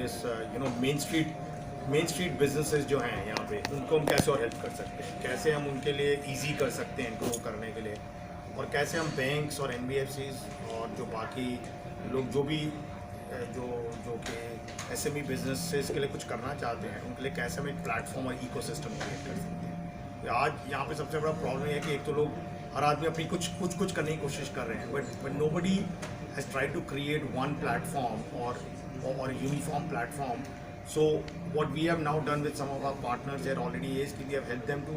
Business main street businesses जो हैं यहाँ पे, उनको हम कैसे और हेल्प कर सकते हैं, कैसे हम उनके लिए इजी कर सकते हैं ग्रो करने के लिए, और कैसे हम बैंक्स और NBFCs और जो बाकी लोग जो भी जो जो कि SME बिजनेसेस के लिए कुछ करना चाहते हैं, उनके लिए कैसे हम एक प्लेटफॉर्म और इकोसिस्टम क्रिएट कर सकते हैं। आज यहाँ पे सबसे बड़ा प्रॉब्लम है कि एक तो लोग हर आदमी अपनी कुछ करने की कोशिश कर रहे हैं, but nobody has tried to create one platform और uniform platform. So what we have now done with some of our partners there already is we have helped them to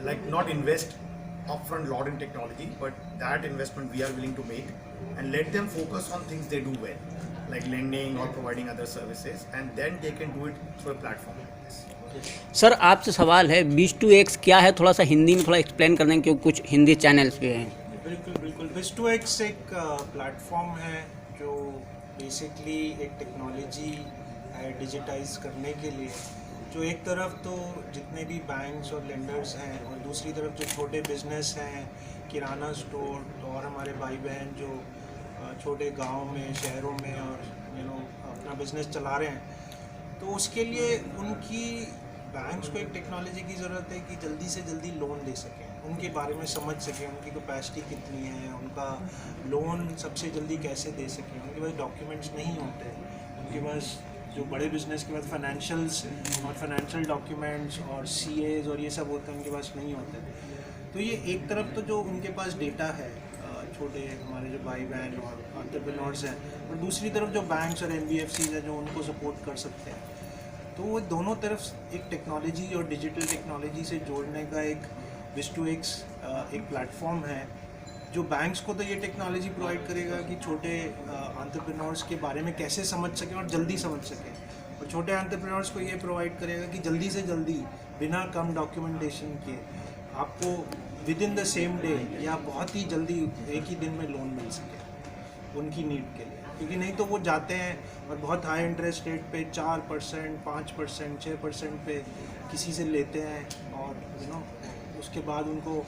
like not invest upfront lot in technology, but that investment we are willing to make and let them focus on things they do well, like lending or providing other services, and then they can do it through a platform like this. Sir आपसे सवाल है Biz2X क्या है, थोड़ा सा हिंदी में थोड़ा explain कर दें क्योंकि कुछ हिंदी चैनल्स पे हैं। बिल्कुल Biz2X एक प्लेटफॉर्म है जो बेसिकली एक टेक्नोलॉजी है डिजिटाइज करने के लिए, जो एक तरफ तो जितने भी बैंक्स और लेंडर्स हैं और दूसरी तरफ जो छोटे बिजनेस हैं, किराना स्टोर और हमारे भाई बहन जो छोटे गांव में शहरों में और अपना बिजनेस चला रहे हैं, तो उसके लिए उनकी बैंक्स को एक टेक्नोलॉजी की ज़रूरत है कि जल्दी से जल्दी लोन दे सकें, उनके बारे में समझ सकें, उनकी कैपेसिटी कितनी है, उनका लोन सबसे जल्दी कैसे दे सकें। उनके पास डॉक्यूमेंट्स नहीं होते, उनके पास जो बड़े बिजनेस के पास फाइनेंशियल्स और फाइनेंशियल डॉक्यूमेंट्स और CAs और ये सब होते हैं, उनके पास नहीं होते। तो ये एक तरफ तो जो उनके पास डेटा है, छोटे हमारे जो भाई बहन और एंटरप्रेन्योर्स हैं, और दूसरी तरफ जो बैंक्स और NBFCs हैं जो उनको सपोर्ट कर सकते हैं। तो वो दोनों तरफ एक टेक्नोलॉजी और डिजिटल टेक्नोलॉजी से जोड़ने का एक Biz2X एक प्लेटफॉर्म है, जो बैंक्स को तो ये टेक्नोलॉजी प्रोवाइड करेगा कि छोटे एंटरप्रेन्योर्स के बारे में कैसे समझ सकें और जल्दी समझ सकें, और छोटे एंटरप्रेन्योर्स को ये प्रोवाइड करेगा कि जल्दी से जल्दी बिना कम डॉक्यूमेंटेशन के आपको with in the same day या बहुत ही जल्दी एक ही दिन में लोन मिल सके उनकी नीड के लिए। क्योंकि नहीं तो वो जाते हैं और बहुत हाई इंटरेस्ट रेट पे 4%, 5%, 6% पे किसी से लेते हैं, और उसके बाद उनको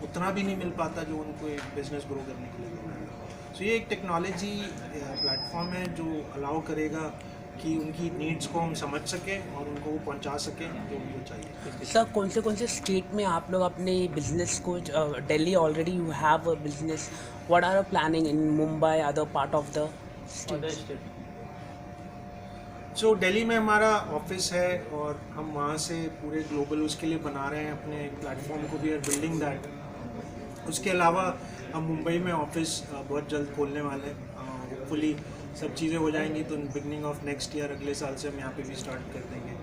उतना भी नहीं मिल पाता जो उनको एक बिज़नेस ग्रो करने के लिए देना है। सो ये एक टेक्नोलॉजी प्लेटफॉर्म है जो अलाउ करेगा कि उनकी नीड्स को हम समझ सकें और उनको वो पहुंचा सकें जो उनको चाहिए। सर कौन से स्टेट में आप लोग अपने बिजनेस को, Delhi already you have a business, what are planning in Mumbai, other part of the state? So Delhi में हमारा ऑफिस है और हम वहाँ से पूरे ग्लोबल उसके लिए बना रहे हैं अपने प्लेटफॉर्म को, भी आर बिल्डिंग दैट। उसके अलावा हम मुंबई में ऑफिस बहुत जल्द खोलने वाले हैं, होपफुली सब चीज़ें हो जाएंगी तो बिगनिंग ऑफ नेक्स्ट ईयर, अगले साल से हम यहाँ पे भी स्टार्ट कर देंगे।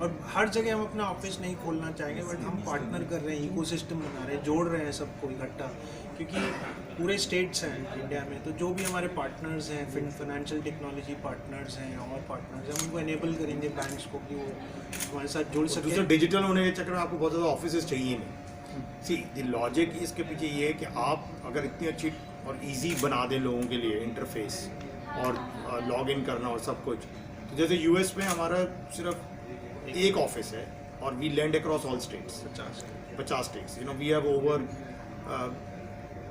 और हर जगह हम अपना ऑफिस नहीं खोलना चाहेंगे, बट हम पार्टनर कर रहे हैं, इकोसिस्टम बना रहे हैं, जोड़ रहे हैं सबको इकट्ठा, क्योंकि पूरे स्टेट्स हैं इंडिया में, तो जो भी हमारे पार्टनर्स हैं, फाइनेंशियल टेक्नोलॉजी पार्टनर्स हैं और पार्टनर्स हैं, उनको इनेबल करेंगे बैंक्स को कि वो हमारे साथ जुड़ सके। डिजिटल होने के चक्कर में आपको बहुत ज़्यादा ऑफिस चाहिए नहीं। सी द लॉजिक इसके पीछे ये है कि आप अगर इतनी अच्छी और इजी बना दें लोगों के लिए इंटरफेस और लॉग इन करना और सब कुछ, तो जैसे US में हमारा सिर्फ एक ऑफिस है और we land across all states, 50 states, we have over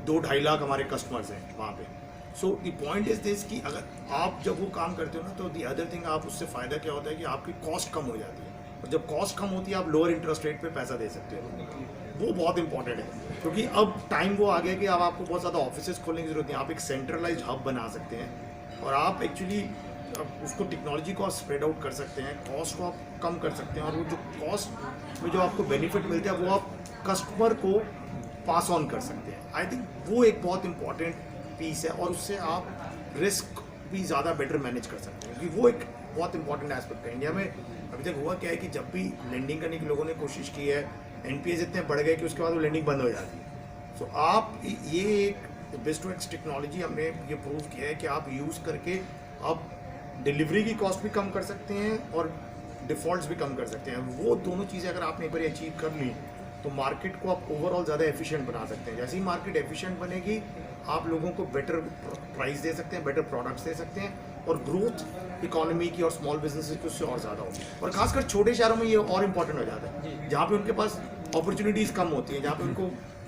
2-2.5 lakh हमारे कस्टमर्स हैं वहाँ पे। So the point is this कि अगर आप जब वो काम करते हो ना, तो द अदर थिंग आप उससे फ़ायदा क्या होता है कि आपकी कॉस्ट कम हो जाती है, और जब कॉस्ट कम होती है आप लोअर इंटरेस्ट रेट पे पैसा दे सकते हो। वो बहुत इंपॉर्टेंट है, क्योंकि अब टाइम वो आ गया कि अब आपको बहुत ज़्यादा ऑफिसेज खोलने की जरूरत नहीं, आप एक सेंट्रलाइज हब बना सकते हैं और आप एक्चुअली उसको टेक्नोलॉजी को स्प्रेड आउट कर सकते हैं, कॉस्ट को आप कम कर सकते हैं, और वो जो कॉस्ट में जो आपको बेनिफिट मिलते हैं वो आप कस्टमर को पास ऑन कर सकते हैं। आई थिंक वो एक बहुत इंपॉर्टेंट पीस है, और उससे आप रिस्क भी ज़्यादा बेटर मैनेज कर सकते हैं, क्योंकि वो एक बहुत इंपॉर्टेंट एस्पेक्ट है। इंडिया में अभी तक हुआ क्या है कि जब भी लेंडिंग करने की लोगों ने कोशिश की है, NPAs इतने बढ़ गए कि उसके बाद वो लेंडिंग बंद हो जाती है। सो आप ये एक Biz2X टेक्नोलॉजी हमने ये प्रूव किया है कि आप यूज़ करके आप डिलीवरी की कॉस्ट भी कम कर सकते हैं और डिफ़ॉल्ट्स भी कम कर सकते हैं। वो दोनों चीज़ें अगर आपने एक बार अचीव कर ली, तो मार्केट को आप ओवरऑल ज़्यादा एफिशिएंट बना सकते हैं। जैसे ही मार्केट एफिशिएंट बनेगी, आप लोगों को बेटर प्राइस दे सकते हैं, बेटर प्रोडक्ट्स दे सकते हैं, और ग्रोथ इकोनॉमी की और स्मॉल बिजनेसेस की उससे और ज़्यादा होगी। और खासकर छोटे शहरों में ये और इम्पॉर्टेंट हो जाता है, जहाँ पे उनके पास अपॉर्चुनिटीज़ कम होती हैं, जहाँ पे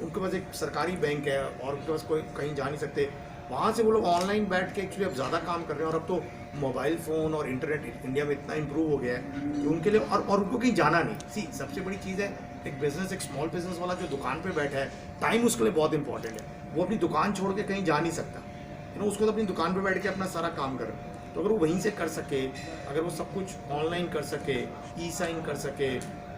उनके पास एक सरकारी बैंक है और उनके पास कोई कहीं जा नहीं सकते, वहाँ से वो लोग ऑनलाइन बैठ के एक्चुअली अब ज़्यादा काम कर रहे हैं। और अब तो मोबाइल फ़ोन और इंटरनेट इंडिया में इतना इम्प्रूव हो गया है कि उनके लिए और उनको कहीं जाना नहीं। सी सबसे बड़ी चीज़ है एक बिजनेस, एक स्मॉल बिजनेस वाला जो दुकान पे बैठा है, टाइम उसके लिए बहुत इंपॉर्टेंट है। वो अपनी दुकान छोड़ के कहीं जा नहीं सकता, उसको तो अपनी दुकान पे बैठ के अपना सारा काम करे। तो अगर वो वहीं से कर सके, अगर वो सब कुछ ऑनलाइन कर सके, ई साइन कर सके,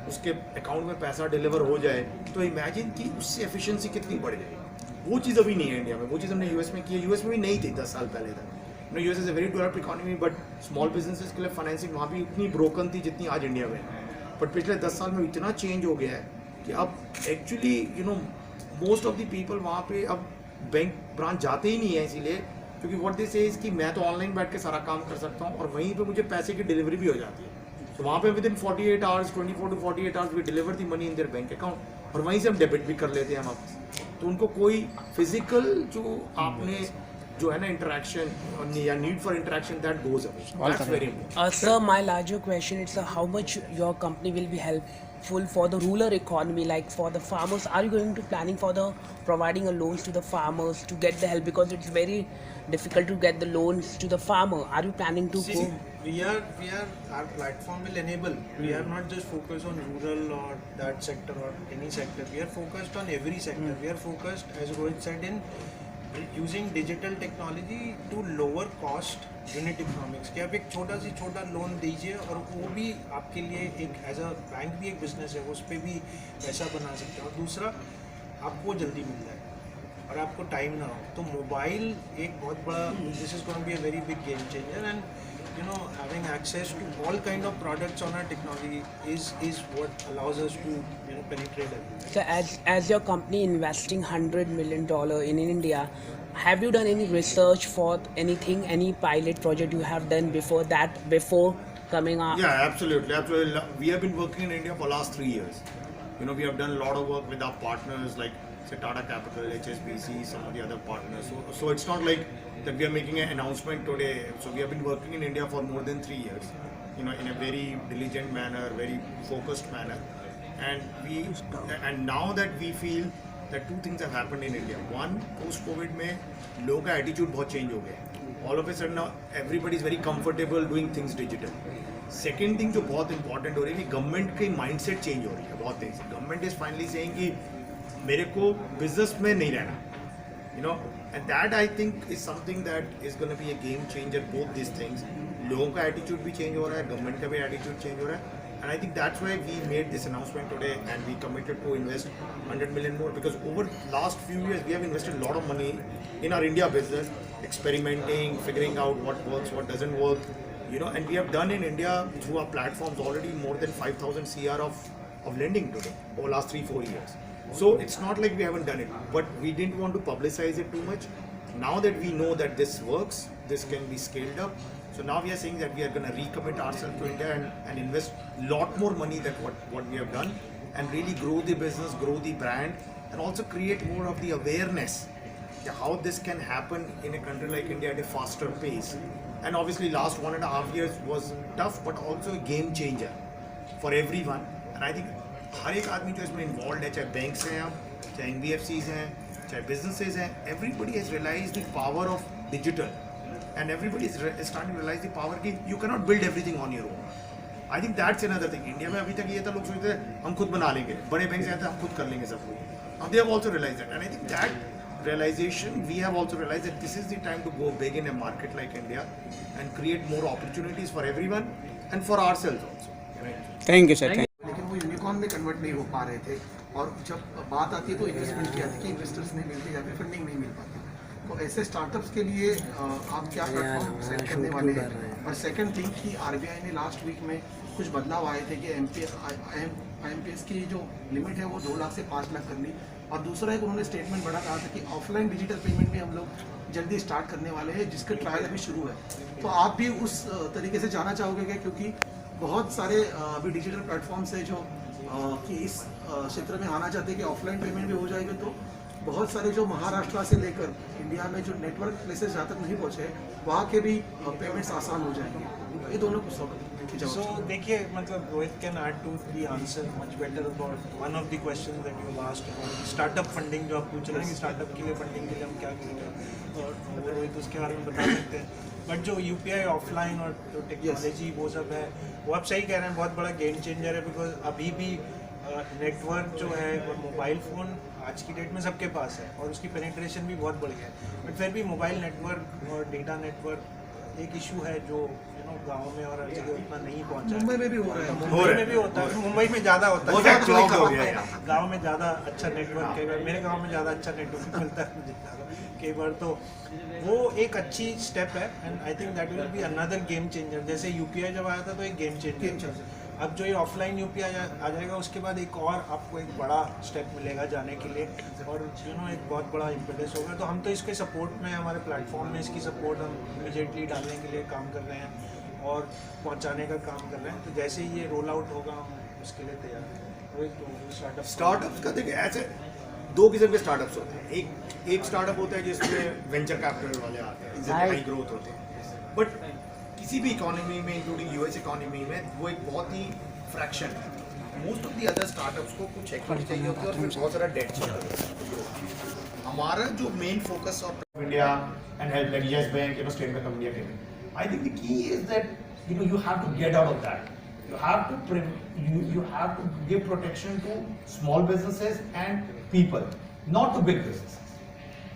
उसके अकाउंट में पैसा डिलीवर हो जाए, तो इमेजिन कि उससे एफिशिएंसी कितनी बढ़ जाएगी। वो चीज़ अभी नहीं है इंडिया में। वो चीज़ हमने यूएस में की है। यूएस में भी नहीं थी 10 साल पहले तक। US is a very developed economy, but small businesses के लिए फाइनेंसिंग वहाँ भी इतनी ब्रोकन थी जितनी आज इंडिया में है। बट पिछले 10 साल में इतना चेंज हो गया है कि अब actually most of the people वहाँ पे अब बैंक ब्रांच जाते ही नहीं है, इसीलिए क्योंकि व्हाट दे से इज कि मैं तो ऑनलाइन बैठ के सारा काम कर सकता हूँ और वहीं पे मुझे पैसे की डिलीवरी भी हो जाती है। तो वहाँ पे within 48 hours 24 to 48 hours we deliver the money in their bank account, और वहीं से हम डेबिट भी कर लेते हैं हम वापस। तो उनको कोई फिजिकल जो आपने जो है ना इंटरेक्शन या need for interaction that goes away, that's very important. Sir, my larger question is how much your company will be helpful for the rural economy, like for the farmers? Are you going to planning for the providing a loans to the farmers to get the help, because it's very difficult to get the loans to the farmer? Are you planning to See, go? our platform will enable. We are not just focused on rural or that sector or any sector. We are focused on every sector. We are focused, as Rohit said, in using digital technology to lower cost unit economics. कि आप एक छोटा loan दीजिए और वो भी आपके लिए एक एज अ बैंक भी एक बिजनेस है, उस पर भी पैसा बना सकते हैं। और दूसरा, आपको जल्दी मिल जाए और आपको टाइम ना हो। तो मोबाइल एक बहुत बड़ा, this is going to be a very big game changer, and having access to all kind of products on our technology is what allows us to penetrate everywhere. So as your company investing $100 million in India, have you done any research for anything, any pilot project you have done before coming up? Yeah, absolutely. We have been working in India for last 3 years. We have done a lot of work with our partners like say Tata Capital, HSBC, some of the other partners. So it's not like that we are making an announcement today. So we have been working in India for more than 3 years, in a very diligent manner, very focused manner. And now that we feel that two things have happened in India. One, post-COVID में लोगों का attitude बहुत change हो गया। All of a sudden now everybody is very comfortable doing things digital. Second thing जो बहुत important हो रही है कि गवर्नमेंट की mindset change हो रही है बहुत तेज़ी से। गवर्नमेंट is finally saying कि मेरे को बिजनेस में नहीं रहना, and that I think is something that is going to be a game changer, both these things. लोगों का attitude भी change हो रहा है, गवर्नमेंट का भी attitude change हो रहा है, and I think that's why we made this announcement today and we committed to invest 100 million more, because over last few years we have invested a lot of money in our India business, experimenting, figuring out what works, what doesn't work, and we have done in India through our platforms already more than 5,000 CR of lending today over last 3-4 years. So it's not like we haven't done it, but we didn't want to publicize it too much. Now that we know that this works, this can be scaled up. So now we are saying that we are going to recommit ourselves to India and invest a lot more money than what we have done, and really grow the business, grow the brand, and also create more of the awareness how this can happen in a country like India at a faster pace. And obviously last 1.5 years was tough, but also a game changer for everyone. And I think हर एक आदमी जो इसमें involve है, चाहे banks हैं आप, चाहे NBFCs हैं, चाहे बिजनेसेस हैं, everybody has realise the power of digital, and everybody is starting to realise the power कि you can not build everything on your own. I think that's another thing. India में अभी तक ये था, लोग सोचते थे हम खुद बना लेंगे, बड़े बैंक से आते हैं हम खुद कर लेंगे सब कुछ। They have also realize that, and I think that realization, we have also realized that this is the time to go big in a market like India and create more opportunities for everyone and for ourselves also. Thank you sir. लेकिन वो unicorn में convert नहीं हो पा रहे थे, और जब बात आती है तो इन्वेस्टमेंट की आती है कि इन्वेस्टर्स नहीं मिलते या फिर फंडिंग नहीं मिल पाती। तो ऐसे स्टार्टअप्स के लिए आप क्या प्लेटफॉर्म सेट करने वाले हैं? और सेकंड थिंग कि आरबीआई ने लास्ट वीक में कुछ बदलाव आए थे कि IMPS की जो लिमिट है वो 2 लाख से 5 लाख कर ली, और दूसरा एक उन्होंने स्टेटमेंट बड़ा कहा था कि ऑफलाइन डिजिटल पेमेंट भी हम लोग जल्दी स्टार्ट करने वाले हैं, जिसका ट्रायल अभी शुरू है। तो आप भी उस तरीके से जाना चाहोगे क्या? क्योंकि बहुत सारे अभी डिजिटल प्लेटफॉर्म्स है जो कि इस क्षेत्र में आना चाहते हैं कि ऑफलाइन पेमेंट भी हो जाएगी, तो बहुत सारे जो महाराष्ट्र से लेकर इंडिया में जो नेटवर्क प्लेसेस जहाँ तक नहीं पहुँचे वहाँ के भी पेमेंट्स आसान हो जाएंगे। ये दोनों कुछ So देखिए, मतलब Rohit can add to the answer much better about one of the question that you asked about startup funding, जो आप पूछ रहे हैं कि स्टार्टअप के लिए फंडिंग के लिए हम क्या करेंगे, और रोहित उसके बारे में बता सकते हैं। बट जो यूपीआई ऑफलाइन और जो टेक्नोलॉजी वो सब है, वो आप सही कह रहे हैं, बहुत बड़ा गेम चेंजर है। बिकॉज अभी भी नेटवर्क जो है और मोबाइल फ़ोन आज की डेट में सबके पास है और उसकी पेनिट्रेशन भी बहुत बढ़ गया है। बट फिर भी मोबाइल नेटवर्क और डेटा नेटवर्क एक इशू है जो गाँव में और हर जगह उतना नहीं पहुँचा। मुंबई में भी हो रहा है, मुंबई में भी होता है, मुंबई में ज़्यादा होता बहुत है। ज़्यादा clogged हो गया है यहाँ। गाँव में ज़्यादा अच्छा नेटवर्क है, मेरे गाँव में ज़्यादा अच्छा नेटवर्क मिलता है मुझे कई बार। तो वो एक अच्छी स्टेप है and I think that will be another game changer. जैसे यूपीआई जब आया था तो एक गेम चेंजर, अब जो ये ऑफलाइन यूपीआई आ जाएगा उसके बाद एक और आपको एक बड़ा स्टेप मिलेगा जाने के लिए और एक बहुत बड़ा इम्पेटस होगा। तो हम तो इसके सपोर्ट में, हमारे प्लेटफॉर्म में इसकी सपोर्ट हम इमीडिएटली डालने के लिए काम कर रहे हैं और पहुंचाने का काम कर रहे हैं। तो जैसे ही ये रोल आउट होगा हम उसके लिए तैयार हैं। स्टार्टअप्स का देखिए ऐसे दो किस्म के स्टार्टअप्स होते हैं। एक स्टार्टअप होता है जिसमें वेंचर कैपिटल वाले आते हैं, जिसमें हाई ग्रोथ होते हैं। बट किसी भी इकोनॉमी में, इंक्लूडिंग यूएस इकोनॉमी में, वो एक बहुत ही फ्रैक्शन है। Most of the other startups को कुछ इक्विटी चाहिए होती है और फिर बहुत सारा डेट चाहिए होता है। हमारा जो main focus of India and help like Yes Bank, State Bank of India के, I think the key is that you have to get out of that. You have to give protection to small businesses and people, not to big businesses.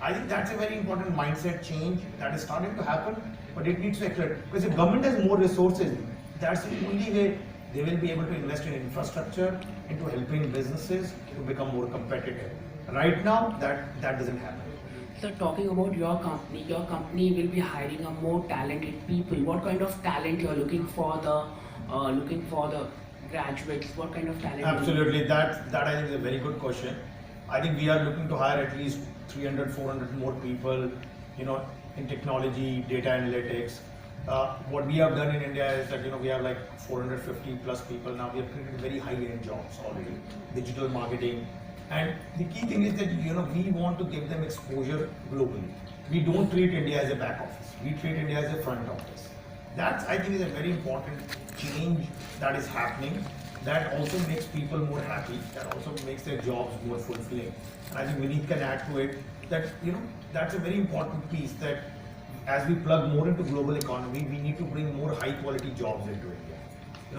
I think that's a very important mindset change that is starting to happen, but it needs to accelerate, because if government has more resources, that's the only way they will be able to invest in infrastructure, into helping businesses to become more competitive. Right now, that doesn't happen. So talking about your company will be hiring a more talented people. What kind of talent you are looking for the graduates? What kind of talent? Absolutely, that I think is a very good question. I think we are looking to hire at least 300-400 more people, in technology, data analytics. What we have done in India is that we have like 450 plus people now. We have created very high-end jobs already, digital marketing, and the key thing is that we want to give them exposure globally. We don't treat India as a back office. We treat India as a front office. That I think is a very important change that is happening. That also makes people more happy. That also makes their jobs more fulfilling. And I think Vineet can add to it that that's a very important piece, that as we plug more into global economy, we need to bring more high quality jobs into India.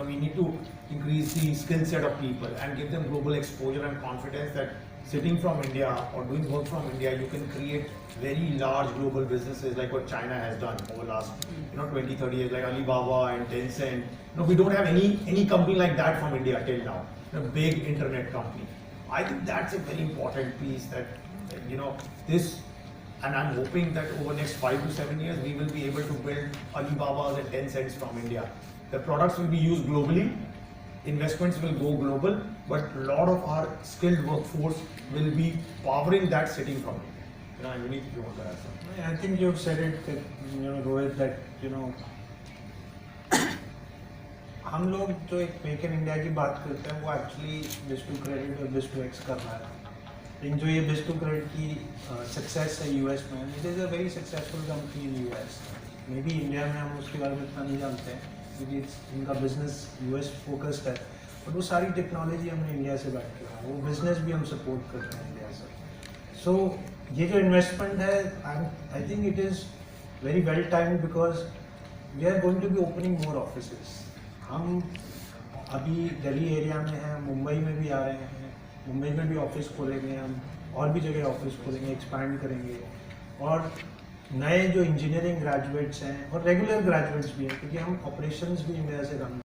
We need to increase the skill set of people and give them global exposure and confidence that sitting from India or doing work from India, you can create very large global businesses like what China has done over the last 20-30 years, like Alibaba and Tencent. We don't have any company like that from India till now, a big internet company. I think that's a very important piece that this, and I'm hoping that over the next 5 to 7 years we will be able to build Alibabas and Tencents from India. The products will be used globally, investments will go global, but a lot of our skilled workforce will be powering that sitting from India. Vineet, if you want to add something. I think you've said it, Rohit, that हम लोग जो एक make in India की बात करते हैं वो actually बिज टू क्रेडिट और बिज टू एक्स कर रहा है। लेकिन जो ये बिज टू क्रेडिट की सक्सेस है यूएस में, it is a very successful company in US. May be India में हम उसके बारे में इतना नहीं जानते हैं क्योंकि इनका बिजनेस यूएस फोकस्ड है, बट वो सारी टेक्नोलॉजी हमने इंडिया से बैठ के वो बिजनेस भी हम सपोर्ट करते हैं इंडिया से। सो ये जो इन्वेस्टमेंट है, I think it is very well timed because we are going to be opening more offices. हम अभी दिल्ली एरिया में हैं, मुंबई में भी आ रहे हैं, मुंबई में भी ऑफिस खोलेंगे हम, और भी जगह ऑफिस खोलेंगे, एक्सपैंड करेंगे। और नए जो इंजीनियरिंग ग्रेजुएट्स हैं और रेगुलर ग्रेजुएट्स भी हैं, क्योंकि हम ऑपरेशंस भी इंडिया से रन